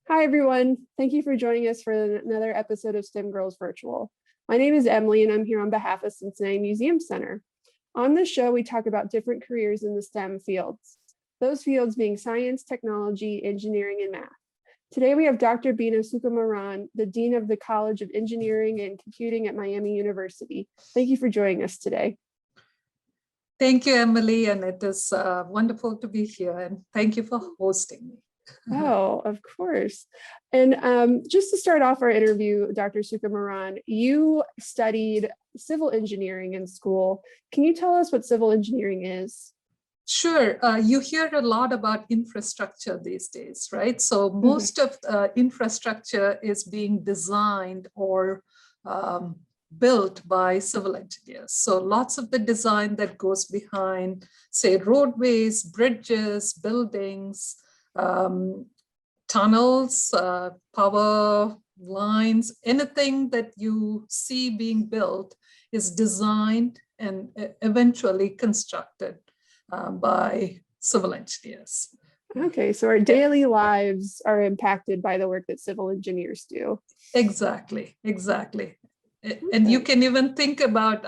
Hi, everyone. Thank you for joining us for another episode of STEM Girls Virtual. My name is Emily, and I'm here on behalf of Cincinnati Museum Center. On this show, we talk about different careers in the STEM fields, those fields being science, technology, engineering, and math. Today, we have Dr. Beena Sukumaran, the Dean of the College of Engineering and Computing at Miami University. Thank you for joining us today. Thank you, Emily, and it is wonderful to be here, and thank you for hosting me. Oh, of course. And just to start off our interview, Dr. Sukumaran, you studied civil engineering in school. Can you tell us what civil engineering is? Sure. You hear a lot about infrastructure these days, right? So most of infrastructure is being designed or built by civil engineers. So lots of the design that goes behind, say, roadways, bridges, buildings, tunnels, power lines, anything that you see being built is designed and eventually constructed by civil engineers. Okay, so our daily lives are impacted by the work that civil engineers do. Exactly. And you can even think about,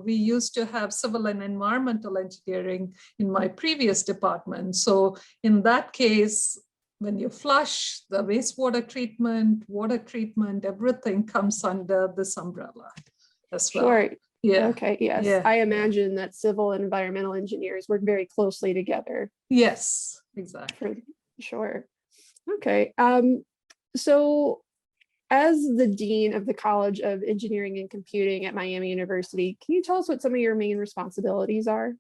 we used to have civil and environmental engineering in my previous department. So in that case, when you flush the wastewater treatment, water treatment, everything comes under this umbrella as well. Sure. Yeah. Okay, yes. Yeah. I imagine that civil and environmental engineers work very closely together. Yes, exactly. Sure. Okay. So as the Dean of the College of Engineering and Computing at Miami University, can you tell us what some of your main responsibilities are?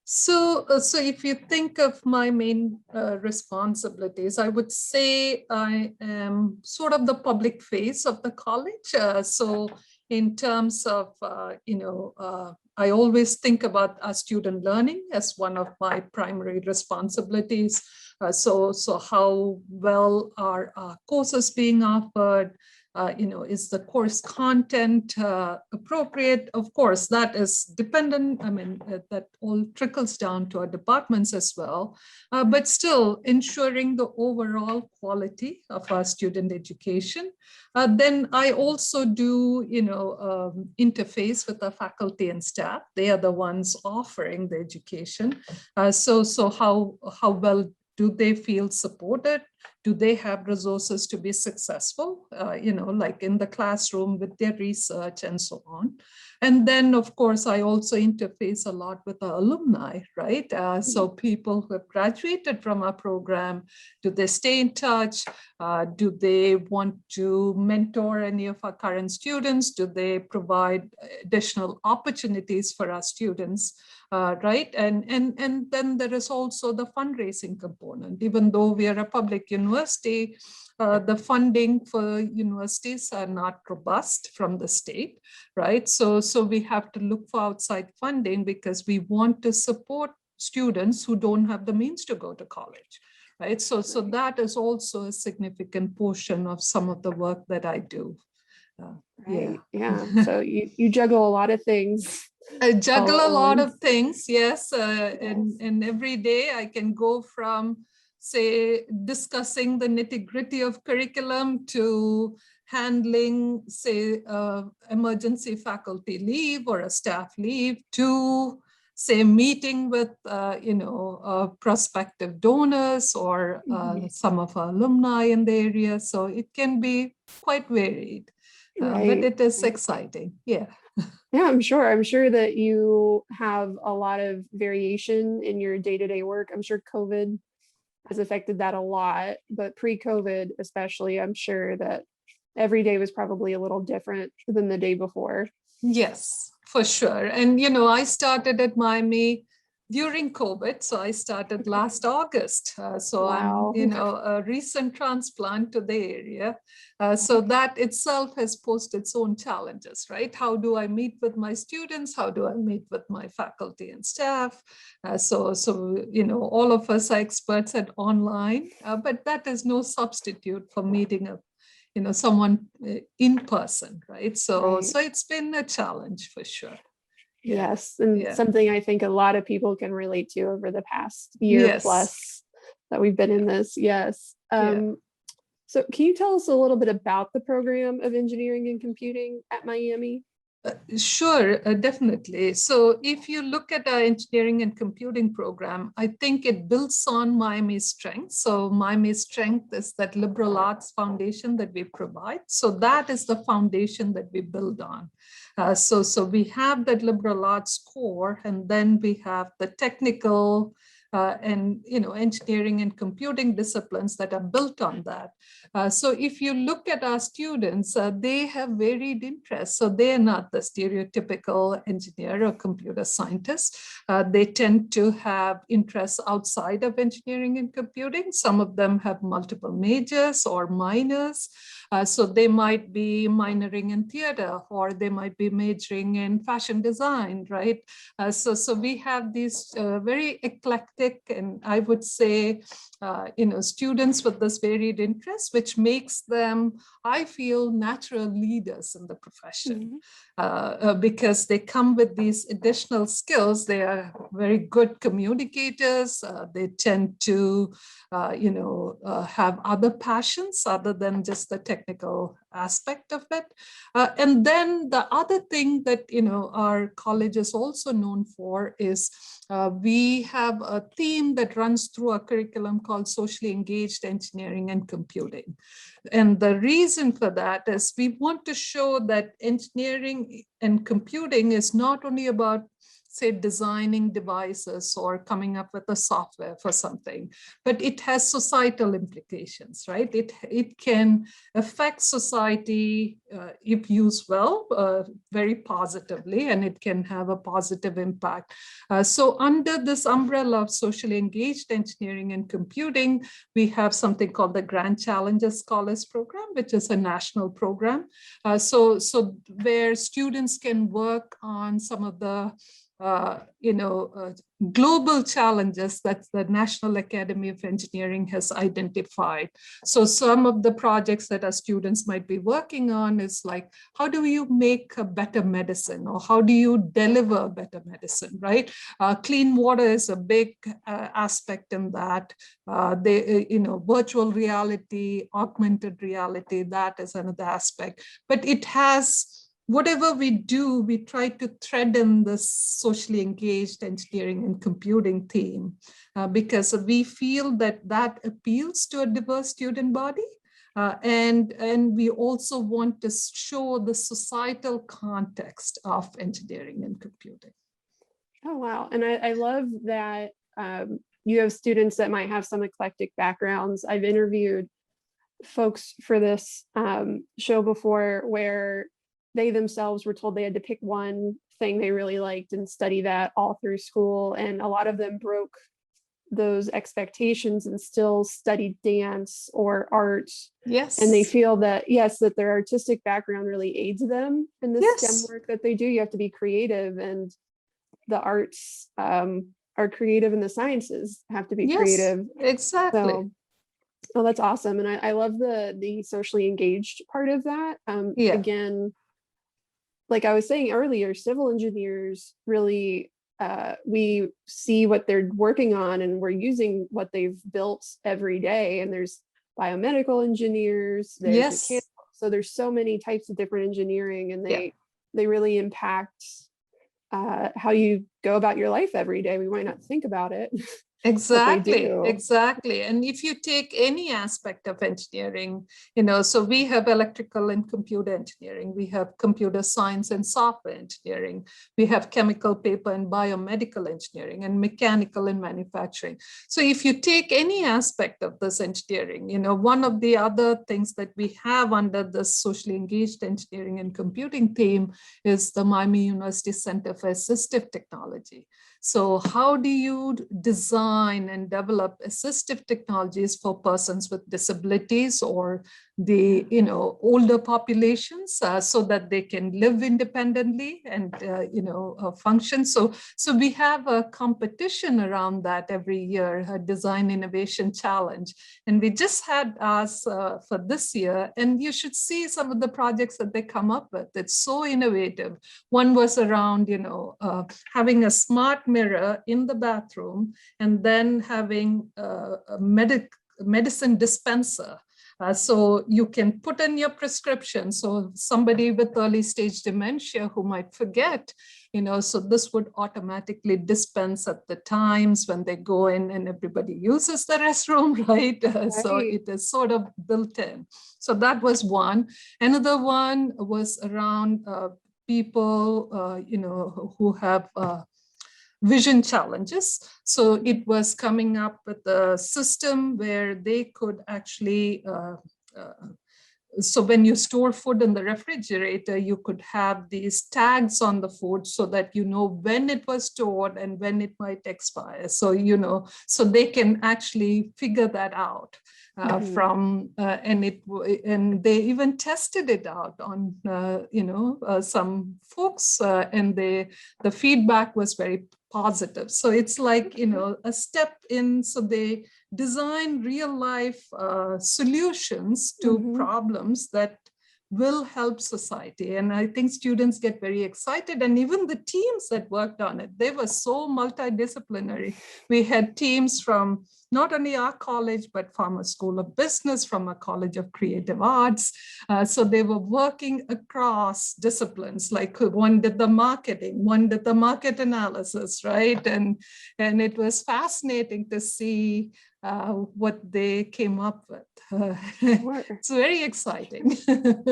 So if you think of my main responsibilities, I would say I am sort of the public face of the college. So in terms of, I always think about student learning as one of my primary responsibilities. So how well are courses being offered? Is the course content appropriate? Of course, that is dependent. I mean, that all trickles down to our departments as well. But still ensuring the overall quality of our student education. Then I also do, interface with the faculty and staff. They are the ones offering the education. So how well do they feel supported? Do they have resources to be successful, like in the classroom with their research and so on? And then, of course, I also interface a lot with the alumni, right? So people who have graduated from our program, do they stay in touch? Do they want to mentor any of our current students? Do they provide additional opportunities for our students? Right? And then there is also the fundraising component. Even though we are a public university, the funding for universities are not robust from the state, right? So we have to look for outside funding because we want to support students who don't have the means to go to college, right? So that is also a significant portion of some of the work that I do. Right. Yeah. So you juggle a lot of things. I juggle a lot of things, yes. And every day I can go from, say, discussing the nitty-gritty of curriculum to handling, say, emergency faculty leave or a staff leave to, say, meeting with, prospective donors or some of our alumni in the area. So it can be quite varied, but it is exciting. Yeah. Yeah, I'm sure that you have a lot of variation in your day-to-day work. I'm sure COVID has affected that a lot, but pre-COVID especially, I'm sure that every day was probably a little different than the day before. Yes, for sure. And, I started at Miami during COVID. So I started last August. Wow. I'm, a recent transplant to the area. So that itself has posed its own challenges, right? How do I meet with my students? How do I meet with my faculty and staff? So all of us are experts at online, but that is no substitute for meeting someone in person, right? So it's been a challenge for sure. Yeah. Yes, and something I think a lot of people can relate to over the past year plus that we've been in this. Yes. So can you tell us a little bit about the program of engineering and computing at Miami? Sure, definitely. So if you look at our engineering and computing program, I think it builds on Miami's strength. So Miami's strength is that liberal arts foundation that we provide. So that is the foundation that we build on. So we have that liberal arts core, and then we have the technical and engineering and computing disciplines that are built on that. So if you look at our students, they have varied interests. So they are not the stereotypical engineer or computer scientist. They tend to have interests outside of engineering and computing. Some of them have multiple majors or minors. So they might be minoring in theater, or they might be majoring in fashion design, right? So we have these very eclectic, and I would say, students with this varied interest, which makes them, I feel, natural leaders in the profession. Because they come with these additional skills. They are very good communicators. They tend to, have other passions other than just the technical aspect of it. And then the other thing that, our college is also known for is we have a theme that runs through our curriculum called socially engaged engineering and computing. And the reason for that is we want to show that engineering and computing is not only about, say, designing devices or coming up with a software for something, but it has societal implications, right? It can affect society if used well, very positively, and it can have a positive impact. So under this umbrella of socially engaged engineering and computing, we have something called the Grand Challenges Scholars Program, which is a national program. So where students can work on some of the global challenges that the National Academy of Engineering has identified. So some of the projects that our students might be working on is like, how do you make a better medicine, or how do you deliver better medicine, right? Clean water is a big aspect in that. Virtual reality, augmented reality, that is another aspect. But it has, whatever we do, we try to thread in this socially engaged engineering and computing theme because we feel that that appeals to a diverse student body. And we also want to show the societal context of engineering and computing. Oh, wow. And I love that you have students that might have some eclectic backgrounds. I've interviewed folks for this show before where they themselves were told they had to pick one thing they really liked and study that all through school. And a lot of them broke those expectations and still studied dance or art. Yes. And they feel that, yes, that their artistic background really aids them in the STEM work that they do. You have to be creative, and the arts are creative, and the sciences have to be creative. Exactly. So, oh, that's awesome. And I love the socially engaged part of that. Again, like I was saying earlier, civil engineers really, we see what they're working on, and we're using what they've built every day. And there's biomedical engineers, there's mechanical. So there's so many types of different engineering, and they really impact how you go about your life every day. We might not think about it. Exactly. And if you take any aspect of engineering, so we have electrical and computer engineering, we have computer science and software engineering, we have chemical, paper, and biomedical engineering, and mechanical and manufacturing. So if you take any aspect of this engineering, one of the other things that we have under the socially engaged engineering and computing theme is the Miami University Center for Assistive Technology. So how do you design and develop assistive technologies for persons with disabilities or the older populations so that they can live independently and function? So we have a competition around that every year, a design innovation challenge, and we just had ours for this year, and you should see some of the projects that they come up with. It's so innovative. One was around having a smart mirror in the bathroom, and then having a medicine dispenser So you can put in your prescription. So somebody with early stage dementia who might forget, so this would automatically dispense at the times when they go in and everybody uses the restroom, right? So Right. it is sort of built in. So that was one. Another one was around people, who have vision challenges. So it was coming up with a system where they could actually, so when you store food in the refrigerator, you could have these tags on the food so that you know when it was stored and when it might expire. So, so they can actually figure that out. And they even tested it out on some folks, and the feedback was very positive. So it's like a step in. So they design real life solutions to problems that will help society. And I think students get very excited. And even the teams that worked on it, they were so multidisciplinary. We had teams from not only our college, but from a school of business, from a college of creative arts. So they were working across disciplines, like one did the marketing, one did the market analysis, right? And it was fascinating to see what they came up with. Sure. It's very exciting.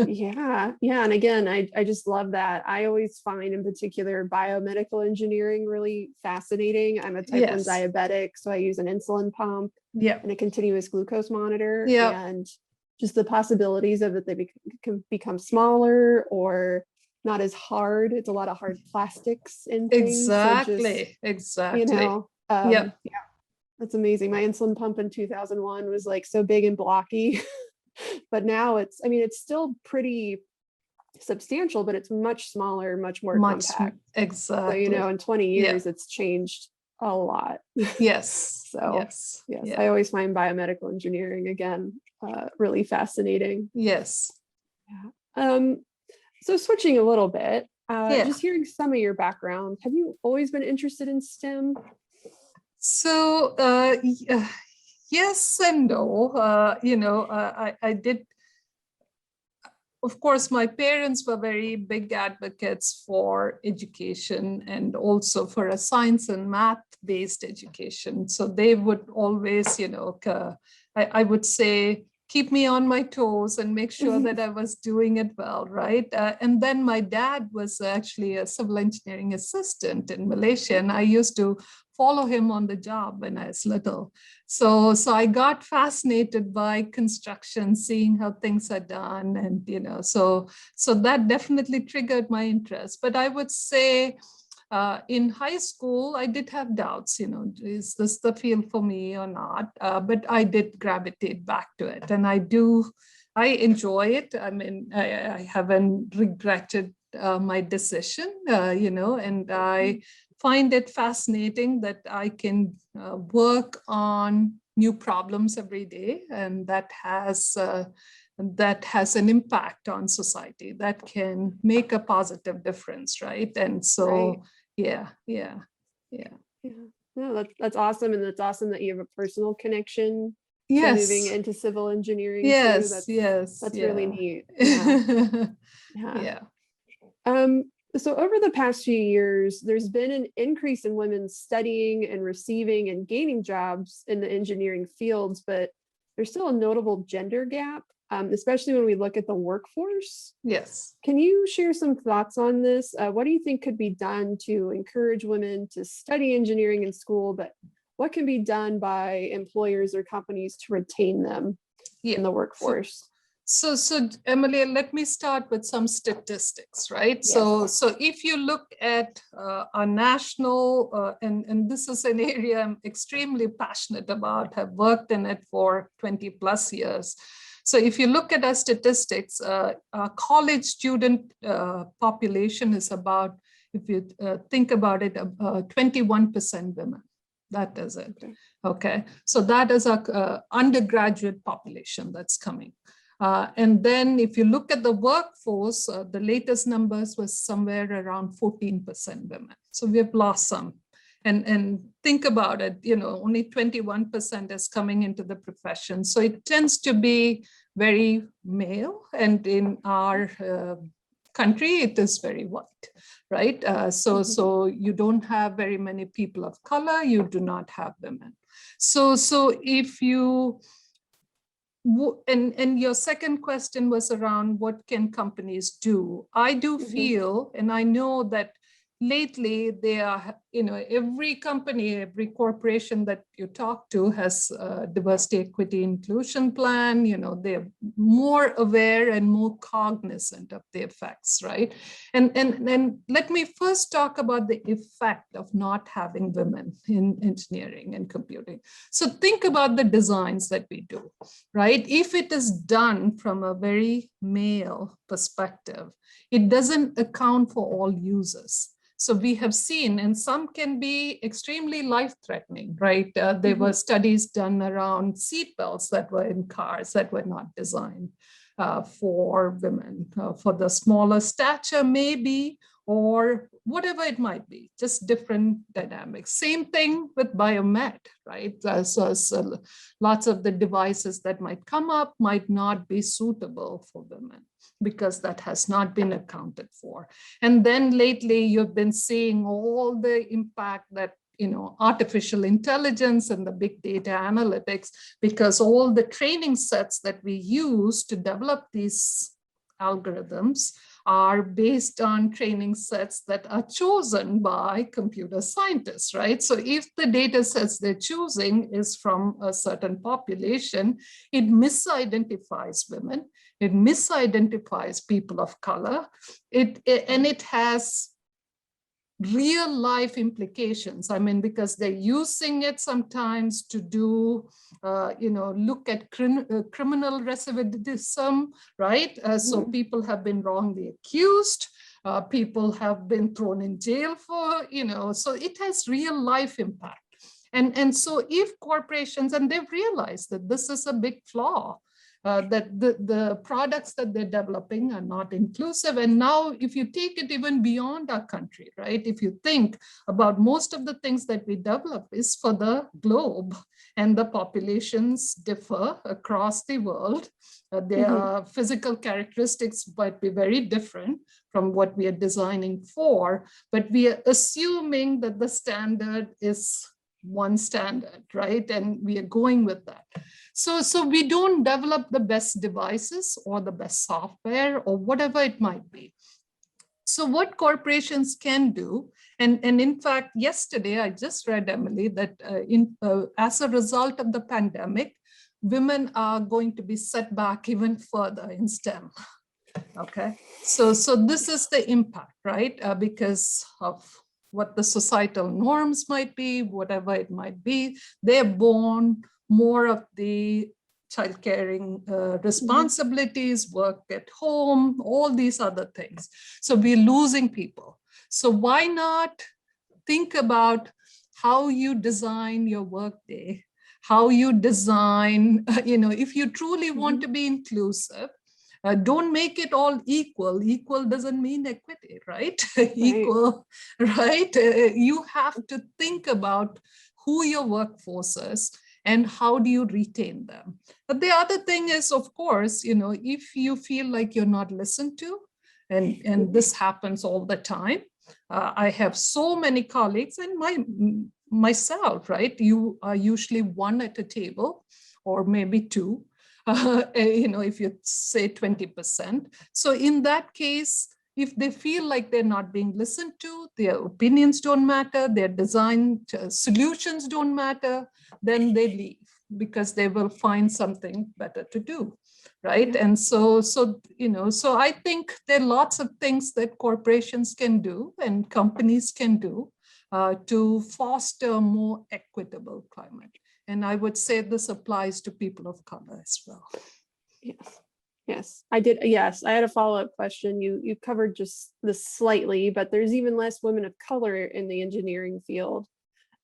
Yeah. And again, I just love that. I always find in particular biomedical engineering really fascinating. I'm a type 1 diabetic, so I use an insulin pump and a continuous glucose monitor. And just the possibilities of it, they can become smaller or not as hard. It's a lot of hard plastics in things. Exactly. Yeah. That's amazing. My insulin pump in 2001 was like so big and blocky, but now it's still pretty substantial, but it's much smaller, much more compact. Exactly. So, in 20 years, it's changed a lot. Yes. So yes. I always find biomedical engineering, again, really fascinating. Yes. So switching a little bit, just hearing some of your background, have you always been interested in STEM? So yes and no. I did. Of course, my parents were very big advocates for education and also for a science and math-based education. So they would always, I would say, keep me on my toes and make sure that I was doing it well, right? And then my dad was actually a civil engineering assistant in Malaysia, and I used to follow him on the job when I was little. So I got fascinated by construction, seeing how things are done, and so that definitely triggered my interest. But I would say in high school, I did have doubts, is this the field for me or not? But I did gravitate back to it, and I enjoy it. I mean, I haven't regretted my decision, and I find it fascinating that I can work on new problems every day, and that has an impact on society, that can make a positive difference, right? And so, yeah. No, that's awesome, and that's awesome that you have a personal connection to moving into civil engineering too. That's really neat. Yeah. So over the past few years, there's been an increase in women studying and receiving and gaining jobs in the engineering fields, but there's still a notable gender gap, especially when we look at the workforce. Yes. Can you share some thoughts on this? What do you think could be done to encourage women to study engineering in school, but what can be done by employers or companies to retain them in the workforce? So Emily, let me start with some statistics, right? Yes. So if you look at our national, and this is an area I'm extremely passionate about, have worked in it for 20 plus years. So if you look at our statistics, our college student population is about, if you think about it, 21% women. That is it. Okay. So that is our undergraduate population that's coming. And then if you look at the workforce, the latest numbers was somewhere around 14% women. So we have lost some. And think about it, only 21% is coming into the profession. So it tends to be very male, and in our country, it is very white, right? So you don't have very many people of color, you do not have women. So if you, and your second question was around what can companies do? I do feel, and I know that lately they are, every company, every corporation that you talk to has a diversity, equity, inclusion plan. They're more aware and more cognizant of the effects, right? And let me first talk about the effect of not having women in engineering and computing. So think about the designs that we do, right? If it is done from a very male perspective, it doesn't account for all users. So we have seen, and some can be extremely life-threatening, right? There were studies done around seatbelts that were in cars that were not designed for women, for the smaller stature maybe, or whatever it might be, just different dynamics. Same thing with biomed, right? So lots of the devices that might come up might not be suitable for women, because that has not been accounted for. And then lately you've been seeing all the impact that artificial intelligence and the big data analytics, because all the training sets that we use to develop these algorithms are based on training sets that are chosen by computer scientists, right? So if the data sets they're choosing is from a certain population, it misidentifies women, it misidentifies people of color, and it has real life implications. I mean, because they're using it sometimes to do, look at criminal recidivism, right? So people have been wrongly accused, people have been thrown in jail for, so it has real life impact. And so if corporations, and they've realized that this is a big flaw, that the products that they're developing are not inclusive. And now if you take it even beyond our country, right? If you think about most of the things that we develop is for the globe, and the populations differ across the world. Their physical characteristics might be very different from what we are designing for, but we are assuming that the standard is one standard, right? And we are going with that. So we don't develop the best devices or the best software or whatever it might be. So what corporations can do, and in fact, yesterday I just read, Emily, that as a result of the pandemic, women are going to be set back even further in STEM. Okay, so this is the impact, right? Because of what the societal norms might be, whatever it might be, they're born more of the child caring responsibilities, work at home, all these other things. So we're losing people. So why not think about how you design your workday, how you design, if you truly want to be inclusive, don't make it all equal. Equal doesn't mean equity, right? Equal, right? You have to think about who your workforce is and how do you retain them. But the other thing is, of course, if you feel like you're not listened to, and this happens all the time. I have so many colleagues, and myself, right? You are usually one at a table, or maybe two. If you say 20%. So in that case, if they feel like they're not being listened to, their opinions don't matter, their design solutions don't matter, then they leave because they will find something better to do, right? And so I think there are lots of things that corporations can do and companies can do to foster a more equitable climate. And I would say this applies to people of color as well. Yes, I did. Yes, I had a follow-up question. You covered just this slightly, but there's even less women of color in the engineering field.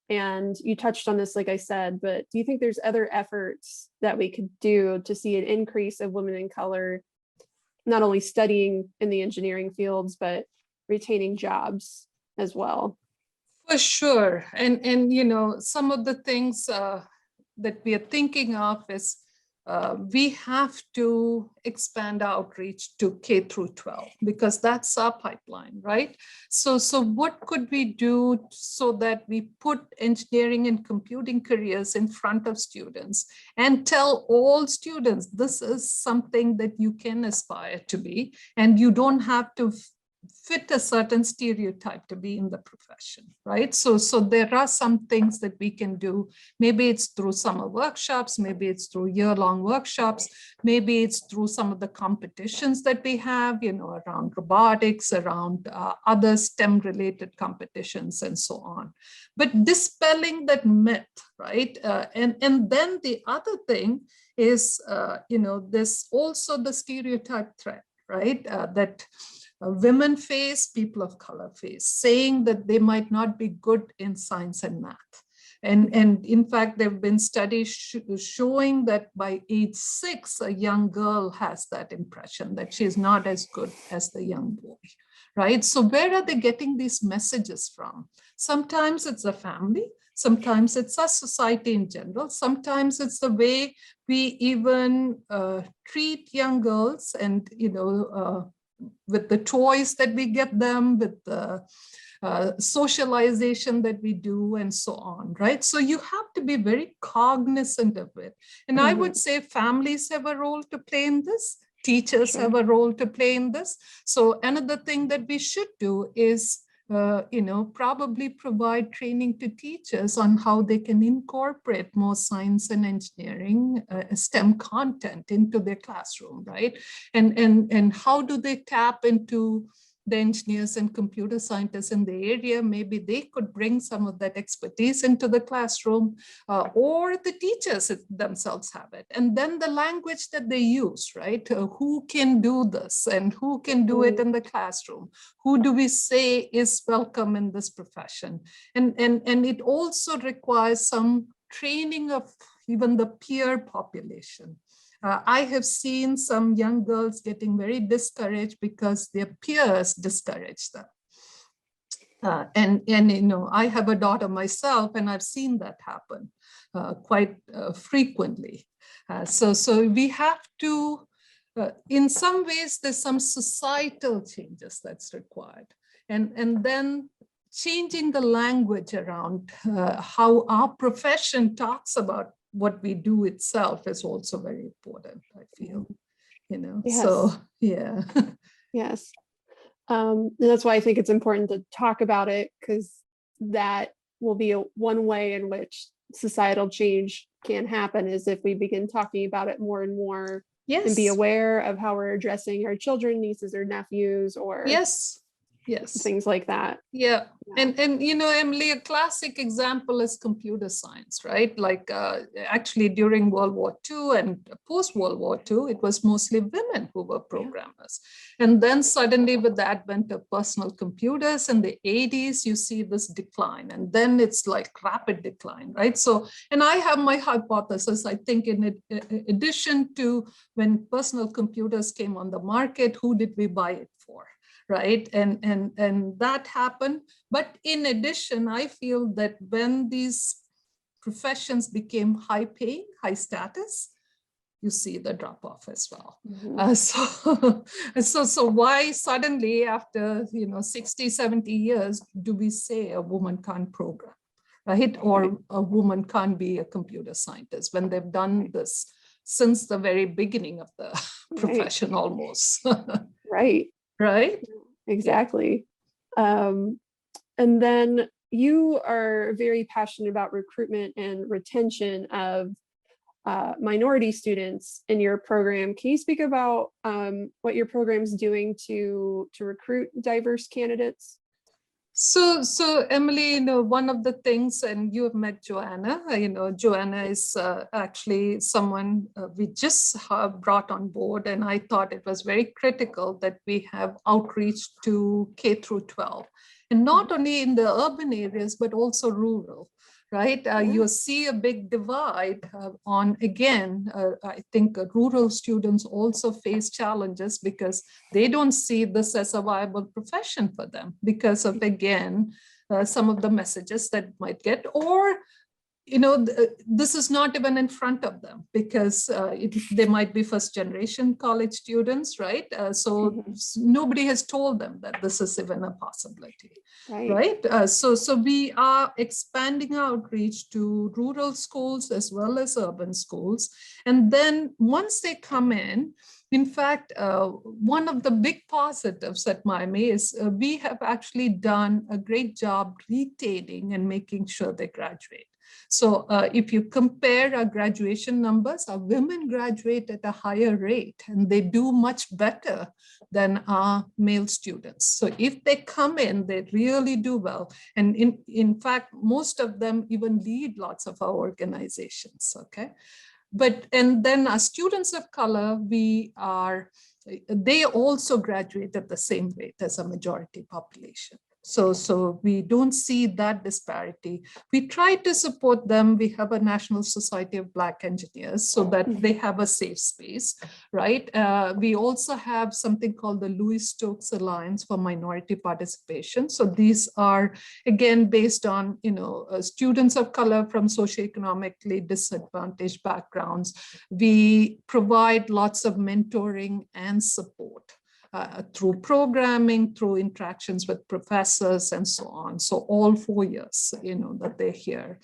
And you touched on this, like I said, but do you think there's other efforts that we could do to see an increase of women in color, not only studying in the engineering fields, but retaining jobs as well? For sure. And some of the things that we are thinking of is we have to expand outreach to K through 12 because that's our pipeline, right? So what could we do so that we put engineering and computing careers in front of students and tell all students this is something that you can aspire to be, and you don't have to fit a certain stereotype to be in the profession, right? So there are some things that we can do. Maybe it's through summer workshops, maybe it's through year-long workshops, maybe it's through some of the competitions that we have, around robotics, around other STEM-related competitions and so on. But dispelling that myth, right? And then the other thing is, there's also the stereotype threat, right? That women face, people of color face, saying that they might not be good in science and math. And in fact, there have been studies showing that by age 6, a young girl has that impression that she's not as good as the young boy, right? So where are they getting these messages from? Sometimes it's the family, sometimes it's our society in general, sometimes it's the way we even treat young girls and, with the toys that we get them, with the socialization that we do and so on, right? So you have to be very cognizant of it. And I would say families have a role to play in this. Teachers have a role to play in this. So another thing that we should do is probably provide training to teachers on how they can incorporate more science and engineering, STEM content into their classroom, right? And how do they tap into the engineers and computer scientists in the area? Maybe they could bring some of that expertise into the classroom, or the teachers themselves have it. And then the language that they use, right? Who can do this and who can do it in the classroom? Who do we say is welcome in this profession? And it also requires some training of even the peer population. I have seen some young girls getting very discouraged because their peers discourage them. I have a daughter myself, and I've seen that happen quite frequently. So we have to, in some ways, there's some societal changes that's required. And then changing the language around how our profession talks about what we do itself is also very important, I feel, Yes. So, yeah. Yes. And that's why I think it's important to talk about it, because that will be one way in which societal change can happen, is if we begin talking about it more and more. Yes. And be aware of how we're addressing our children, nieces or nephews, or yes, things like that. Yeah. And Emily, a classic example is computer science, right? Like actually during World War II and post-World War II, it was mostly women who were programmers. And then suddenly with the advent of personal computers in the 80s, you see this decline. And then it's like rapid decline, right? So, and I have my hypothesis, I think in addition to when personal computers came on the market, who did we buy it for? Right? And that happened. But in addition, I feel that when these professions became high paying, high status, you see the drop off as well. So why suddenly after 60, 70 years do we say a woman can't program, right? Or a woman can't be a computer scientist when they've done this since the very beginning of the profession almost. Right. Right? Exactly. And then you are very passionate about recruitment and retention of minority students in your program. Can you speak about what your program is doing to recruit diverse candidates? So Emily, one of the things, and you have met Joanna, Joanna is actually someone we just brought on board, and I thought it was very critical that we have outreach to K through 12, and not only in the urban areas, but also rural. Right, you see a big divide on, again, I think rural students also face challenges because they don't see this as a viable profession for them because of, again, some of the messages that might get, or this is not even in front of them because they might be first generation college students, right? So nobody has told them that this is even a possibility, right? So we are expanding outreach to rural schools as well as urban schools. And then once they come in fact, one of the big positives at Miami is we have actually done a great job retaining and making sure they graduate. So if you compare our graduation numbers, our women graduate at a higher rate and they do much better than our male students. So if they come in, they really do well. And in fact, most of them even lead lots of our organizations, okay? And then our students of color, they also graduate at the same rate as a majority population. So we don't see that disparity. We try to support them. We have a National Society of Black Engineers so that they have a safe space, right? We also have something called the Louis Stokes Alliance for Minority Participation. So these are, again, based on students of color from socioeconomically disadvantaged backgrounds. We provide lots of mentoring and support. Through programming, through interactions with professors and so on. So all 4 years, that they're here.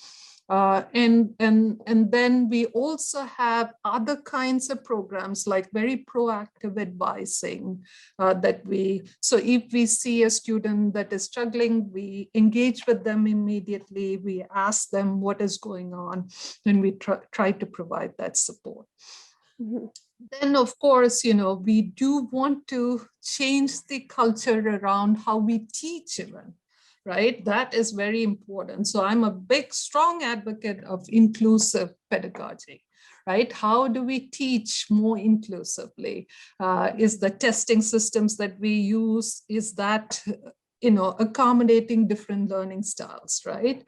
And then we also have other kinds of programs like very proactive advising so if we see a student that is struggling, we engage with them immediately. We ask them what is going on and we try to provide that support. Then, of course, we do want to change the culture around how we teach even, right? That is very important. So I'm a big, strong advocate of inclusive pedagogy, right? How do we teach more inclusively? Is the testing systems that we use, is that, accommodating different learning styles, right?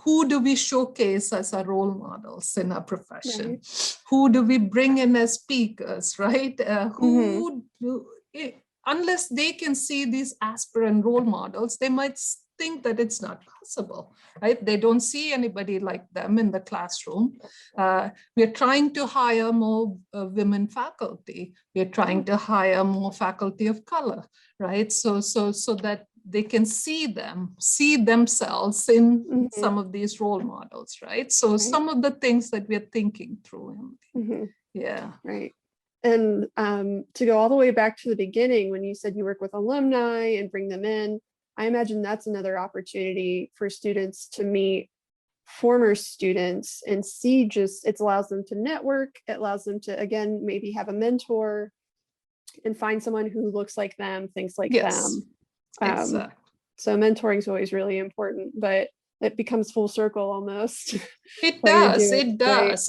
Who do we showcase as our role models in our profession? Right. Who do we bring in as speakers, right? Unless they can see these aspirant role models, they might think that it's not possible, right? They don't see anybody like them in the classroom. We're trying to hire more women faculty. We're trying to hire more faculty of color, right? So that they can see themselves in some of these role models, right? So some of the things that we're thinking through. Yeah. Right. And to go all the way back to the beginning, when you said you work with alumni and bring them in, I imagine that's another opportunity for students to meet former students and see it allows them to network. It allows them to, again, maybe have a mentor and find someone who looks like them, thinks like them. Exactly. So mentoring is always really important, but it becomes full circle almost. It does.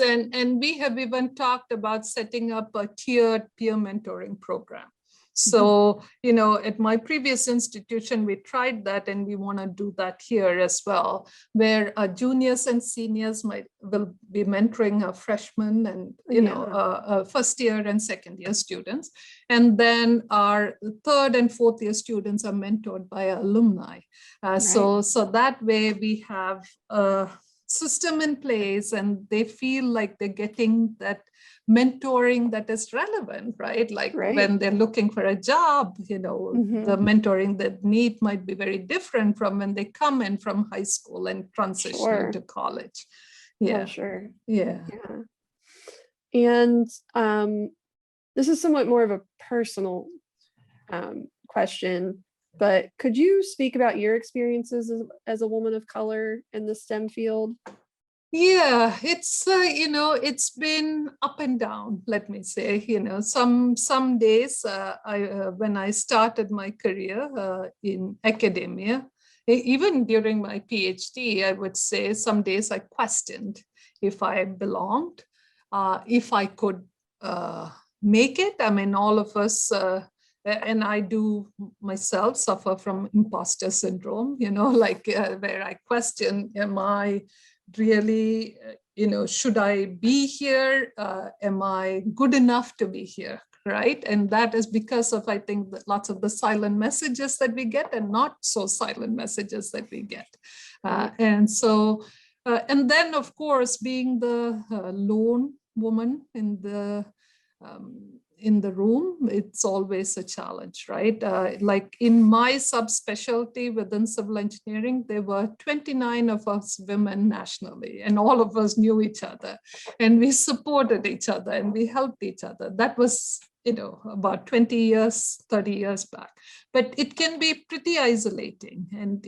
Right? And we have even talked about setting up a tiered peer mentoring program. So, at my previous institution, we tried that and we want to do that here as well, where juniors and seniors will be mentoring a freshman and, first year and second year students. And then our third and fourth year students are mentored by alumni. So that way we have a system in place and they feel like they're getting that mentoring that is relevant, right? Like when they're looking for a job, the mentoring they need might be very different from when they come in from high school and transition to college. Yeah, sure. Yeah. And this is somewhat more of a personal question, but could you speak about your experiences as a woman of color in the STEM field? Yeah, it's it's been up and down. Let me say, some days when I started my career in academia, even during my PhD, I would say some days I questioned if I belonged, if I could make it. I mean, all of us. And I do myself suffer from imposter syndrome, where I question, am I really, should I be here? Am I good enough to be here? Right. And that is because of, I think, that lots of the silent messages that we get and not so silent messages that we get. And so And then, of course, being the lone woman in the room, it's always a challenge, right? Like in my subspecialty within civil engineering, there were 29 of us women nationally, and all of us knew each other, and we supported each other, and we helped each other. That was, about 20 years, 30 years back. But it can be pretty isolating, and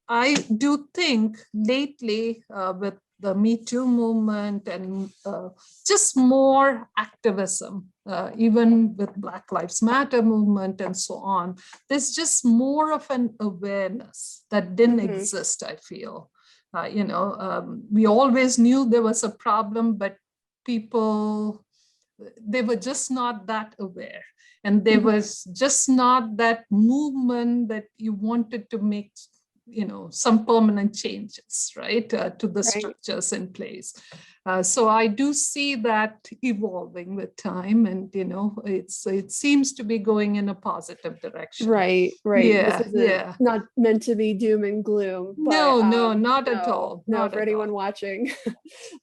I do think lately with the Me Too movement and just more activism, even with Black Lives Matter movement and so on, there's just more of an awareness that didn't exist, I feel. We always knew there was a problem, but people, they were just not that aware. And there was just not that movement that you wanted to make, some permanent changes, right, to the structures in place. So I do see that evolving with time, and it seems to be going in a positive direction. Right. Yeah, this isn't not meant to be doom and gloom. But, no, not at all. No, for anyone watching.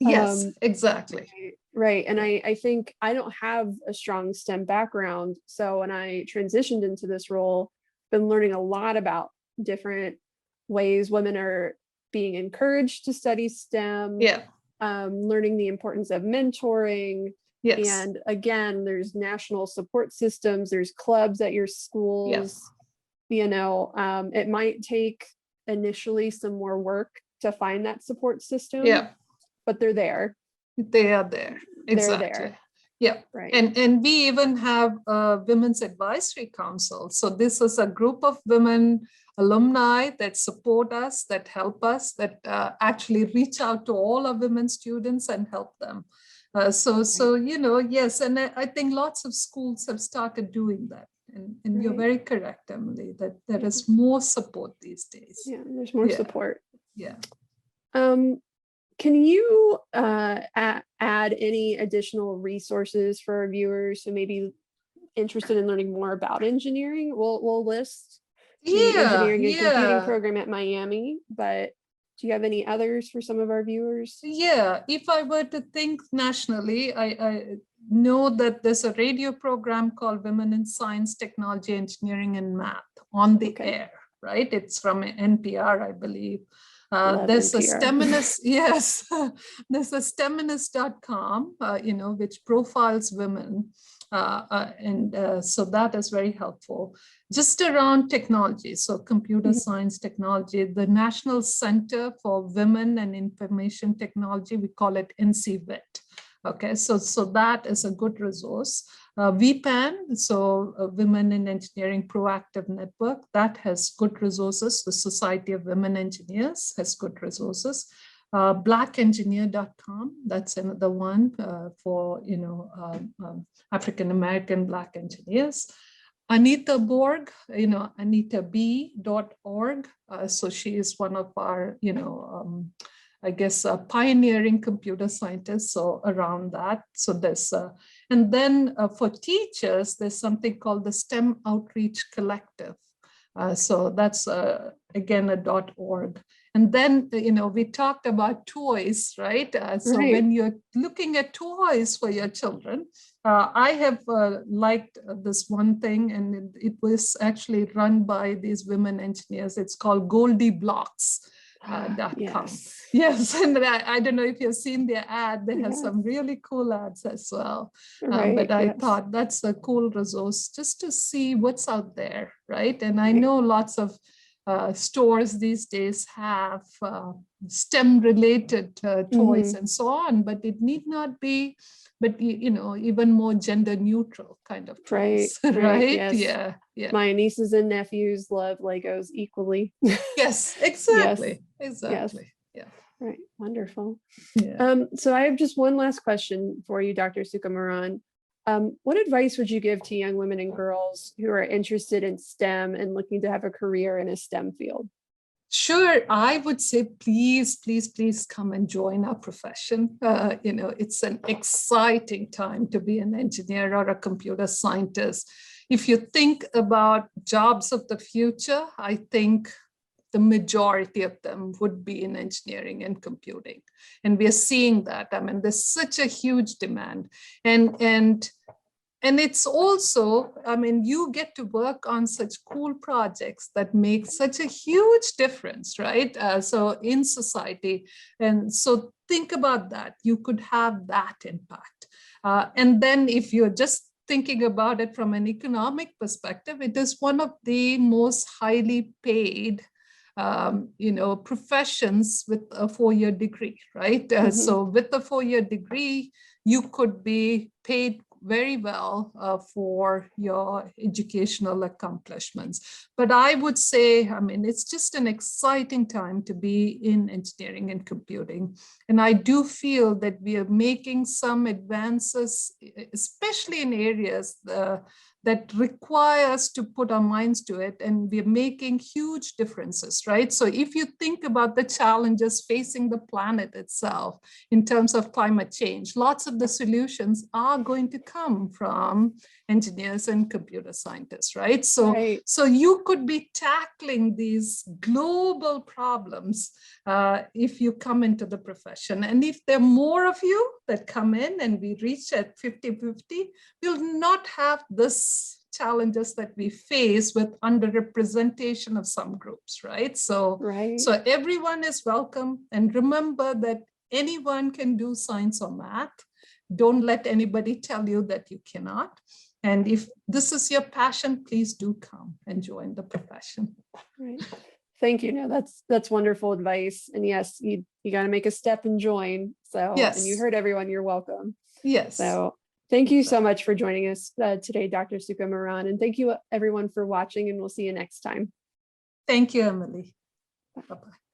Yes, exactly. Right. And I think I don't have a strong STEM background. So when I transitioned into this role, been learning a lot about different ways women are being encouraged to study STEM. Yeah. Learning the importance of mentoring. Yes. And again, there's national support systems, there's clubs at your schools. It might take initially some more work to find that support system. Yeah. But they're there. They are there. Exactly. They're there. Yeah. Right. And we even have a Women's Advisory Council. So this is a group of women alumni that support us, that help us, that actually reach out to all our women students and help them. Yes, and I think lots of schools have started doing that. And you're very correct, Emily, that there is more support these days. Yeah, there's more support. Yeah. Can you add any additional resources for our viewers who may be interested in learning more about engineering? We'll list the engineering and computing program at Miami, but do you have any others for some of our viewers? Yeah, if I were to think nationally, I know that there's a radio program called Women in Science, Technology, Engineering, and Math on the air, right? It's from NPR, I believe. There's NPR. A STEMinist, yes, there's a STEMinist.com, which profiles women. So that is very helpful. Just around technology, so computer science technology, the National Center for Women and Information Technology, we call it NCVIT. Okay, so that is a good resource. VPAN, so Women in Engineering Proactive Network, that has good resources. The Society of Women Engineers has good resources. blackengineer.com, that's another one for African American Black engineers. Anita Borg, AnitaB.org. So she is one of our, pioneering computer scientists. So around that, so there's, and then for teachers, there's something called the STEM Outreach Collective. So that's again a .org. And then, we talked about toys, right? So when you're looking at toys for your children, I have liked this one thing, and it was actually run by these women engineers. It's called GoldieBlocks.com. Yes, and I don't know if you've seen their ad. They have some really cool ads as well. But I thought that's a cool resource just to see what's out there, right? And I know lots of stores these days have STEM-related toys and so on, but it need not be, but even more gender neutral kind of toys, right? Yes. Yeah. My nieces and nephews love Legos equally. Yes, exactly. Exactly. Yeah. Right. Wonderful. Yeah. So I have just one last question for you, Dr. Sukumaran. What advice would you give to young women and girls who are interested in STEM and looking to have a career in a STEM field? Sure, I would say, please come and join our profession. It's an exciting time to be an engineer or a computer scientist. If you think about jobs of the future, I think the majority of them would be in engineering and computing. And we are seeing that. I mean, there's such a huge demand. And it's also, I mean, you get to work on such cool projects that make such a huge difference, right? So in society. And so think about that. You could have that impact. And then if you're just thinking about it from an economic perspective, it is one of the most highly paid professions with a 4-year degree, right? So with a 4-year degree, you could be paid very well for your educational accomplishments. But I would say, I mean, it's just an exciting time to be in engineering and computing. And I do feel that we are making some advances, especially in areas that require us to put our minds to it, and we're making huge differences, right? So if you think about the challenges facing the planet itself in terms of climate change, lots of the solutions are going to come from engineers and computer scientists, right? So you could be tackling these global problems if you come into the profession. And if there are more of you that come in and we reach at 50-50, we'll not have this challenges that we face with underrepresentation of some groups, right? So everyone is welcome. And remember that anyone can do science or math. Don't let anybody tell you that you cannot. And if this is your passion, please do come and join the profession. Right. Thank you. No, that's wonderful advice. And yes, you got to make a step and join. So, yes. And you heard everyone, you're welcome. Yes. So thank you so much for joining us today, Dr. Sukumaran. And thank you everyone for watching, and we'll see you next time. Thank you, Emily. Bye-bye.